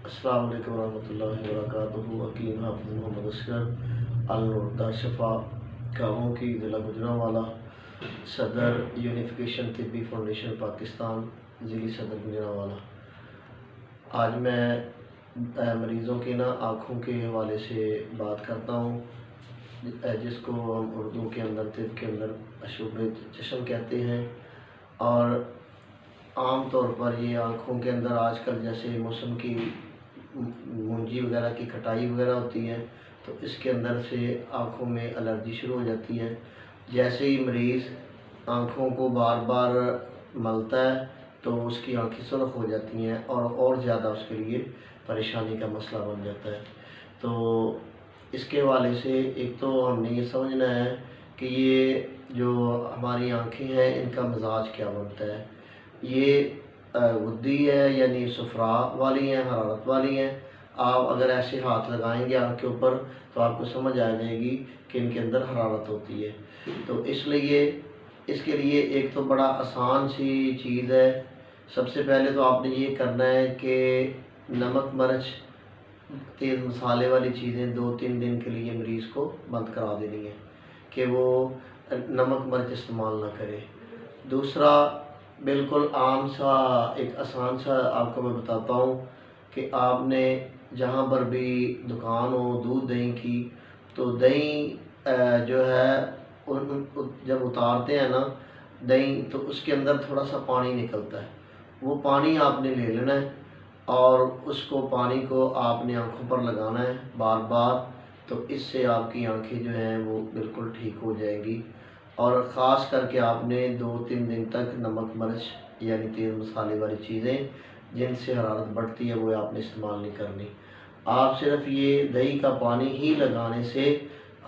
अस्सलाम वालेकुम रहमतुल्लाहि व बरकातुहू। हकीम हाफिज़ मोहम्मद असगर अल-नूर शफा गाँव की ज़िला गुजरांवाला, सदर यूनिफिकेशन तिब्बी फाउंडेशन पाकिस्तान, ज़िली सदर गुजरांवाला। आज मैं मरीज़ों के आँखों के हवाले से बात करता हूँ, जिसको हम उर्दू के अंदर तिब के अंदर अशुभ चश्म कहते हैं। और आम तौर पर ये आँखों के अंदर आजकल जैसे मौसम की मुंजी वगैरह की कटाई वगैरह होती है, तो इसके अंदर से आँखों में एलर्जी शुरू हो जाती है। जैसे ही मरीज़ आँखों को बार बार मलता है तो उसकी आँखें सुर्ख हो जाती हैं और ज़्यादा उसके लिए परेशानी का मसला बन जाता है। तो इसके हवाले से एक तो हमने ये समझना है कि ये जो हमारी आँखें हैं इनका मिजाज क्या बनता है। ये गुद्दी है यानी सफ़रा वाली हैं, हरारत वाली हैं। आप अगर ऐसे हाथ लगाएंगे आँख के ऊपर तो आपको समझ आ जाएगी कि इनके अंदर हरारत होती है। तो इसलिए इसके लिए एक तो बड़ा आसान सी चीज़ है। सबसे पहले तो आपने ये करना है कि नमक मिर्च तेज़ मसाले वाली चीज़ें 2-3 दिन के लिए मरीज़ को बंद करा देनी है कि वो नमक मिर्च इस्तेमाल ना करे। दूसरा, बिल्कुल आम सा एक आसान सा आपको मैं बताता हूँ कि आपने जहाँ पर भी दुकान हो दूध दही की, तो दही जो है जब उतारते हैं ना दही, तो उसके अंदर थोड़ा सा पानी निकलता है। वो पानी आपने ले लेना है और उसको पानी को आपने आँखों पर लगाना है बार बार। तो इससे आपकी आँखें जो हैं वो बिल्कुल ठीक हो जाएंगी। और ख़ास करके आपने 2-3 दिन तक नमक मिर्च यानी तेज़ मसाले वाली चीज़ें जिनसे हरारत बढ़ती है वो आपने इस्तेमाल नहीं करनी। आप सिर्फ ये दही का पानी ही लगाने से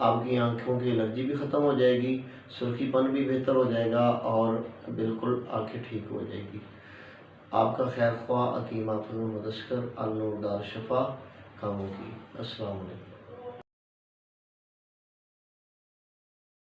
आपकी आँखों की एलर्जी भी ख़त्म हो जाएगी, सुर्खीपन भी बेहतर हो जाएगा और बिल्कुल आँखें ठीक हो जाएगी। आपका खैर ख्वाह हकीम हाफिज़ मोहम्मद असगर अल-नूर शफा कामों की। अस्सलाम वालेकुम।